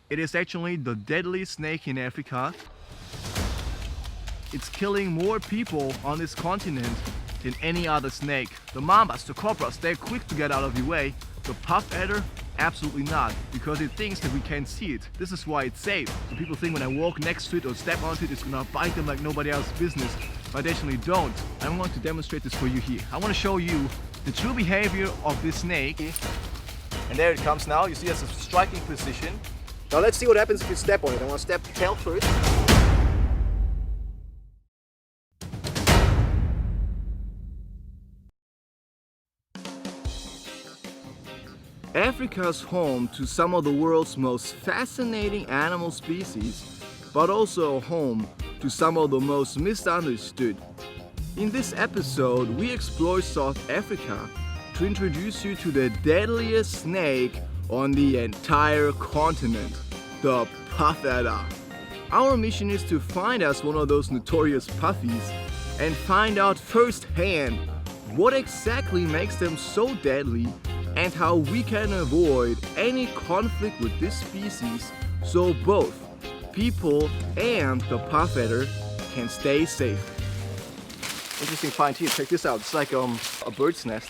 It is actually the deadliest snake in Africa. It's killing more people on this continent than any other snake. The mambas, the cobras, they're quick to get out of your way. The puff adder, absolutely not, because it thinks that we can't see it. This is why it's safe. So people think when I walk next to it or step onto it, it's gonna bite them like nobody else's business, but they actually don't. I want to demonstrate this for you here. I want to show you the true behavior of this snake. And there it comes now. You see it's a striking position. Now let's see what happens if you step on it. I want to step the tail first. Africa's home to some of the world's most fascinating animal species, but also home to some of the most misunderstood. In this episode, we explore South Africa to introduce you to the deadliest snake on the entire continent, the puff adder. Our mission is to find us one of those notorious puffies and find out firsthand what exactly makes them so deadly and how we can avoid any conflict with this species so both people and the puff adder can stay safe. Interesting find here, check this out. It's like a bird's nest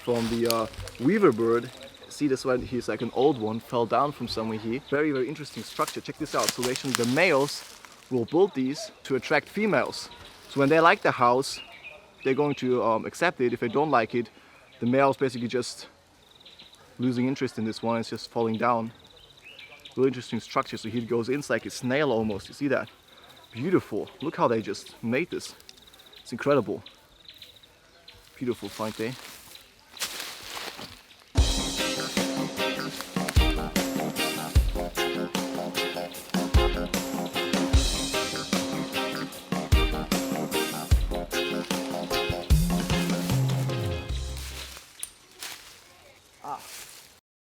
from the weaver bird. See this one here is like an old one, fell down from somewhere here. Very, very interesting structure. Check this out. So actually the males will build these to attract females. So when they like the house, they're going to accept it. If they don't like it, the male's basically just losing interest in this one. It's just falling down. Really interesting structure. So here it goes in, it's like a snail almost. You see that? Beautiful. Look how they just made this. It's incredible. Beautiful find there.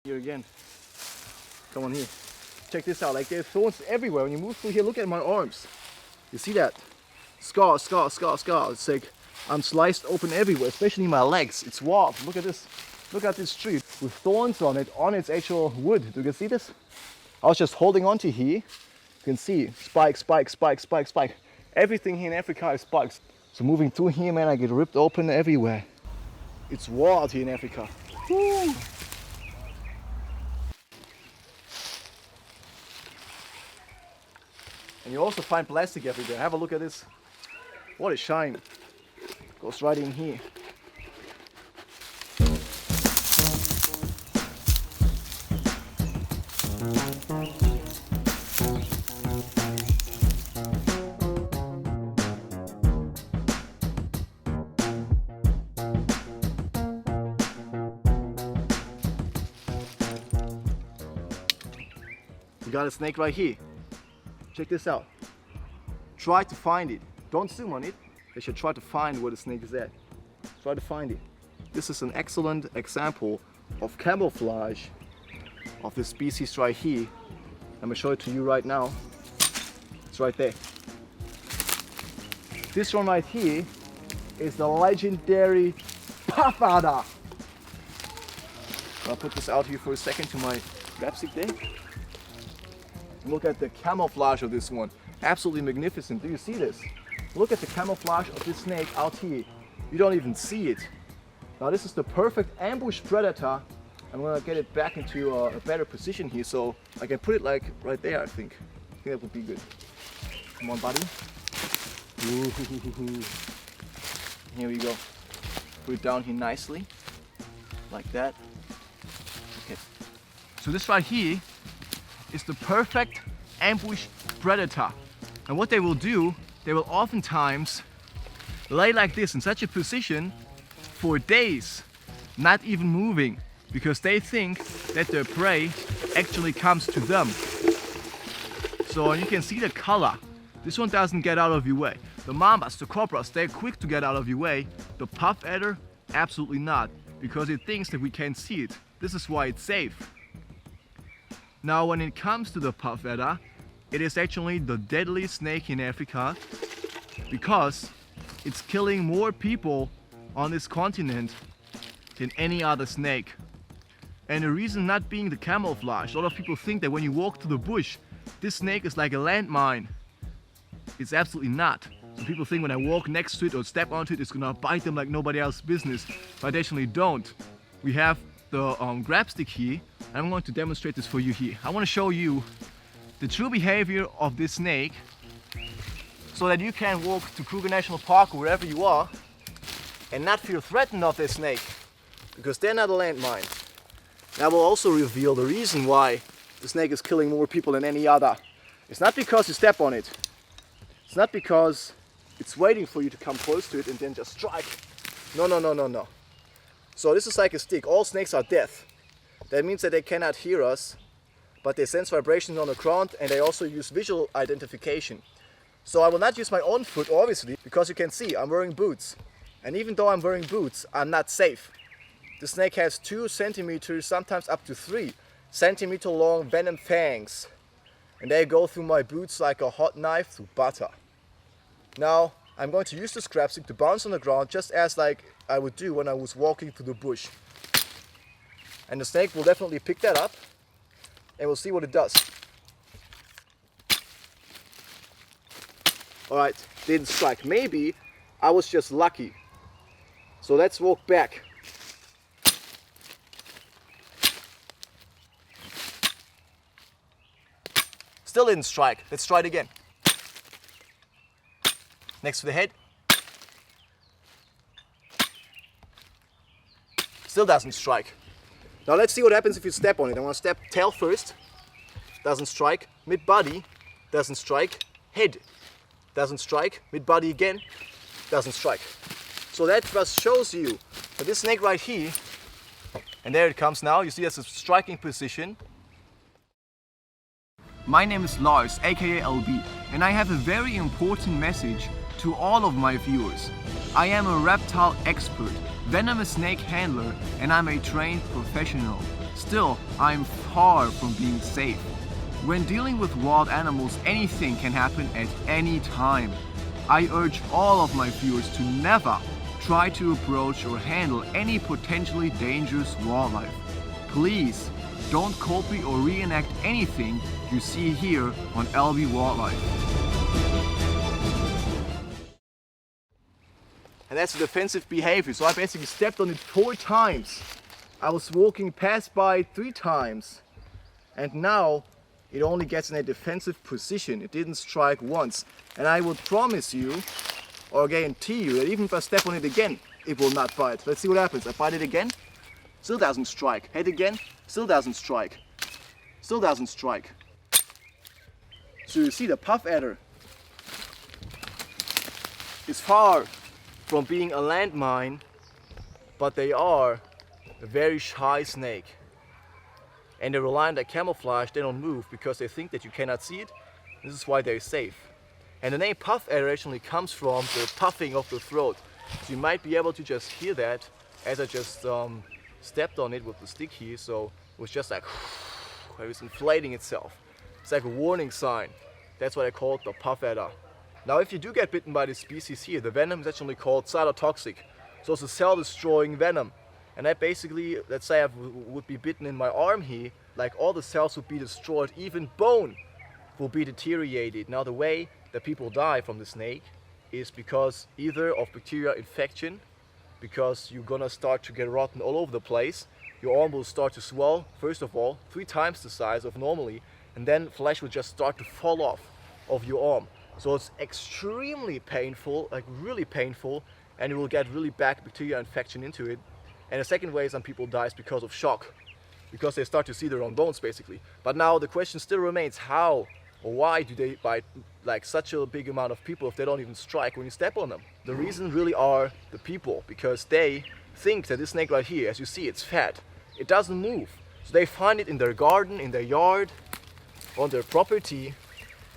Here again. Come on here. Check this out. Like there's thorns everywhere. When you move through here, look at my arms. You see that? Scar, scar, scar, scar. It's like I'm sliced open everywhere, especially my legs. It's wild. Look at this. Look at this tree with thorns on it, on its actual wood. Do you can see this? I was just holding on to here. You can see spike, spike, spike, spike, spike. Everything here in Africa is spikes. So moving through here, man, I get ripped open everywhere. It's wild here in Africa. Woo. And you also find plastic everywhere. Have a look at this. What a shine. Goes right in here. We got a snake right here. Check this out. Try to find it. Don't zoom on it. They should try to find where the snake is at. Try to find it. This is an excellent example of camouflage of this species right here. I'm gonna show it to you right now. It's right there. This one right here is the legendary puff adder. I'll put this out here for a second to my grapstick there. Look at the camouflage of this one. Absolutely magnificent. Do you see this? Look at the camouflage of this snake out here. You don't even see it. Now this is the perfect ambush predator. I'm gonna get it back into a better position here, so I can put it like right there. I think that would be good. Come on, buddy. Ooh. Here we go. Put it down here nicely, like that. Okay. So this right here is the perfect ambush predator. And what they will do, they will oftentimes lay like this in such a position for days, not even moving, because they think that their prey actually comes to them. So you can see the color. This one doesn't get out of your way. The mambas, the cobras, they're quick to get out of your way. The puff adder, absolutely not, because it thinks that we can't see it. This is why it's safe. Now when it comes to the puff adder, it is actually the deadliest snake in Africa because it's killing more people on this continent than any other snake. And the reason not being the camouflage, a lot of people think that when you walk through the bush, this snake is like a landmine. It's absolutely not. Some people think when I walk next to it or step onto it, it's gonna bite them like nobody else's business, but they actually don't. We have the grab stick here, and I'm going to demonstrate this for you here. I want to show you the true behavior of this snake so that you can walk to Kruger National Park or wherever you are and not feel threatened of this snake, because they're not a landmine. And I will also reveal the reason why the snake is killing more people than any other. It's not because you step on it. It's not because it's waiting for you to come close to it and then just strike. No. So this is like a stick. All snakes are deaf. That means that they cannot hear us, but they sense vibrations on the ground, and they also use visual identification. So I will not use my own foot, obviously, because you can see I'm wearing boots. And even though I'm wearing boots, I'm not safe. The snake has 2 centimeters, sometimes up to 3 centimeter long venom fangs. And they go through my boots like a hot knife through butter. Now, I'm going to use this grab stick to bounce on the ground just as like I would do when I was walking through the bush. And the snake will definitely pick that up, and we'll see what it does. Alright, didn't strike. Maybe I was just lucky. So let's walk back. Still didn't strike. Let's try it again. Next to the head. Still doesn't strike. Now let's see what happens if you step on it. I'm going to step tail first. Doesn't strike. Mid-body. Doesn't strike. Head. Doesn't strike. Mid-body again. Doesn't strike. So that just shows you that this snake right here, and there it comes now. You see that's a striking position. My name is Lars, aka LB, and I have a very important message to all of my viewers. I am a reptile expert, venomous snake handler, and I'm a trained professional. Still, I'm far from being safe. When dealing with wild animals, anything can happen at any time. I urge all of my viewers to never try to approach or handle any potentially dangerous wildlife. Please don't copy or reenact anything you see here on LB Wildlife. And that's a defensive behavior. So I basically stepped on it 4 times. I was walking past by 3 times. And now it only gets in a defensive position. It didn't strike once. And I would promise you, or guarantee you, that even if I step on it again, it will not bite. Let's see what happens. I bite it again, still doesn't strike. Head again, still doesn't strike. Still doesn't strike. So you see, the puff adder is far from being a landmine, but they are a very shy snake. And they rely on their camouflage. They don't move because they think that you cannot see it. This is why they're safe. And the name puff adder actually comes from the puffing of the throat. So you might be able to just hear that as I just stepped on it with the stick here. So it was just like, it was inflating itself. It's like a warning sign. That's what I call it, the puff adder. Now if you do get bitten by this species here, the venom is actually called cytotoxic. So it's a cell-destroying venom. And that basically, let's say I would be bitten in my arm here, like all the cells would be destroyed, even bone will be deteriorated. Now the way that people die from the snake is because either of bacterial infection, because you're gonna start to get rotten all over the place. Your arm will start to swell, first of all, 3 times the size of normally, and then flesh will just start to fall off of your arm. So it's extremely painful, like really painful, and you will get really bad bacterial infection into it. And the second way some people die is because of shock, because they start to see their own bones basically. But now the question still remains, how or why do they bite like such a big amount of people if they don't even strike when you step on them? The reason really are the people, because they think that this snake right here, as you see, it's fat. It doesn't move. So they find it in their garden, in their yard, on their property,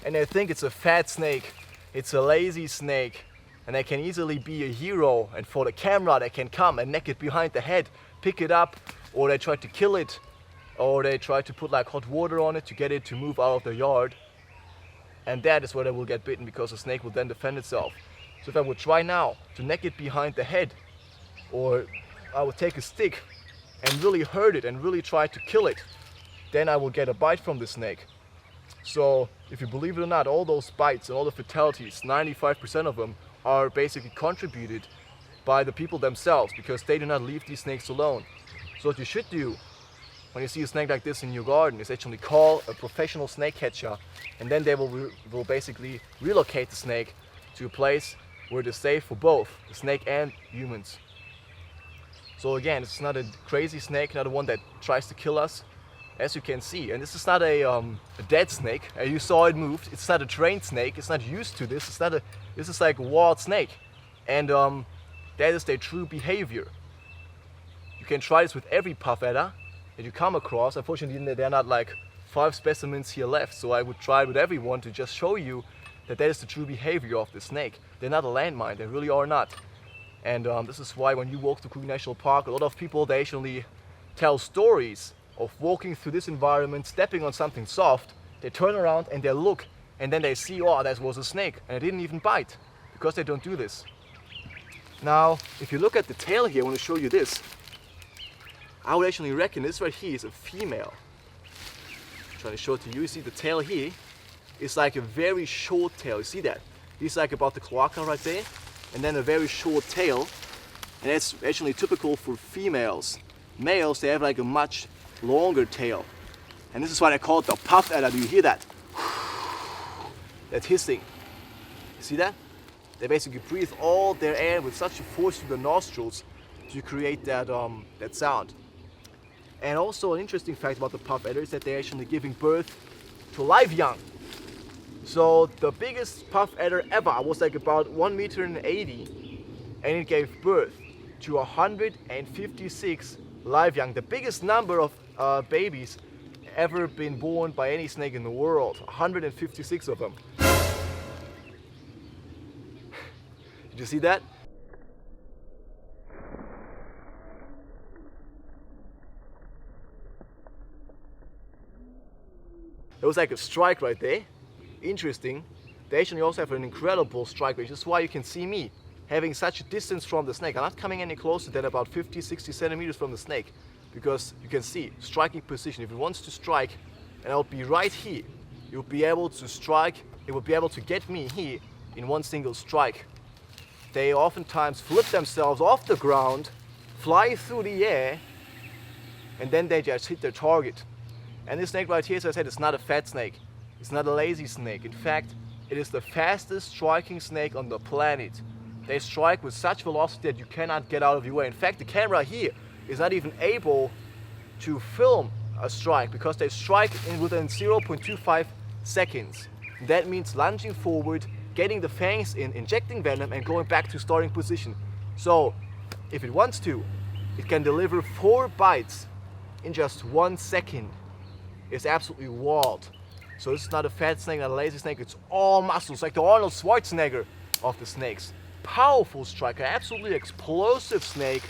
and they think it's a fat snake, it's a lazy snake, and they can easily be a hero, and for the camera they can come and neck it behind the head, pick it up, or they try to kill it, or they try to put like hot water on it to get it to move out of the yard. And that is where they will get bitten, because the snake will then defend itself. So if I would try now to neck it behind the head, or I would take a stick and really hurt it and really try to kill it, then I will get a bite from the snake. So if you believe it or not, all those bites and all the fatalities, 95% of them are basically contributed by the people themselves, because they do not leave these snakes alone. So what you should do when you see a snake like this in your garden is actually call a professional snake catcher, and then they will basically relocate the snake to a place where it is safe for both the snake and humans. So again, it's not a crazy snake, not a one that tries to kill us, as you can see. And this is not a dead snake. You saw it moved. It's not a trained snake. It's not used to this. This is like a wild snake, and that is their true behavior. You can try this with every puff adder that you come across. Unfortunately, there are not like 5 specimens here left, so I would try with everyone to just show you that is the true behavior of the snake. They're not a landmine, they really are not. And this is why when you walk to Kruger National Park, a lot of people, they actually tell stories of walking through this environment, stepping on something soft, they turn around and they look, and then they see, oh, that was a snake, and it didn't even bite, because they don't do this. Now, if you look at the tail here, I want to show you this. I would actually reckon this right here is a female. I'm trying to show it to you. You see the tail here is like a very short tail. You see that? It's like about the cloaca right there, and then a very short tail. And that's actually typical for females. Males, they have like a much longer tail. And this is why I call it the puff adder. Do you hear that? That hissing. You see that? They basically breathe all their air with such a force through the nostrils to create that sound. And also an interesting fact about the puff adder is that they're actually giving birth to live young. So the biggest puff adder ever was like about 1.80 meters, and it gave birth to 156 live young. The biggest number of babies ever been born by any snake in the world. 156 of them. Did you see that? There was like a strike right there. Interesting. They actually also have an incredible strike range. This is why you can see me having such a distance from the snake. I'm not coming any closer than about 50-60 centimeters from the snake, because you can see striking position. If it wants to strike, and I'll be right here, you'll be able to strike. It will be able to get me here in one single strike. They oftentimes flip themselves off the ground, fly through the air, and then they just hit their target. And this snake right here, as I said, it's not a fat snake. It's not a lazy snake. In fact, it is the fastest striking snake on the planet. They strike with such velocity that you cannot get out of your way. In fact, the camera here is not even able to film a strike, because they strike within 0.25 seconds. That means lunging forward, getting the fangs in, injecting venom, and going back to starting position. So, if it wants to, it can deliver 4 bites in just 1 second. It's absolutely wild. So this is not a fat snake, not a lazy snake, it's all muscles, like the Arnold Schwarzenegger of the snakes. Powerful striker, absolutely explosive snake,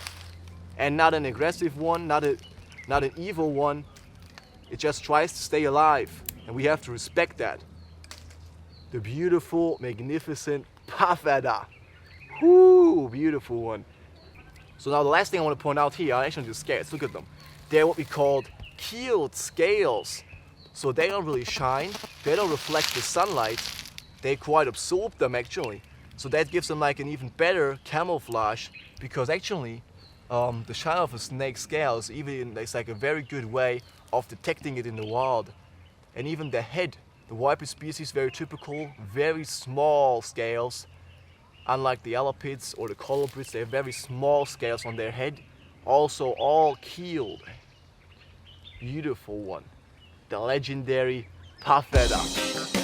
and not an aggressive one, not an evil one. It just tries to stay alive, and we have to respect that. The beautiful, magnificent puff adder. Whoo, beautiful one. So now the last thing I want to point out here, I'm actually just scared. Look at them. They're what we call keeled scales. So they don't really shine, they don't reflect the sunlight, they quite absorb them actually. So that gives them like an even better camouflage, because actually the shine of a snake's scales is like a very good way of detecting it in the wild. And even the head, the viper species, very typical, very small scales. Unlike the elapids or the colubrids, they have very small scales on their head, also all keeled. Beautiful one. The legendary puff adder.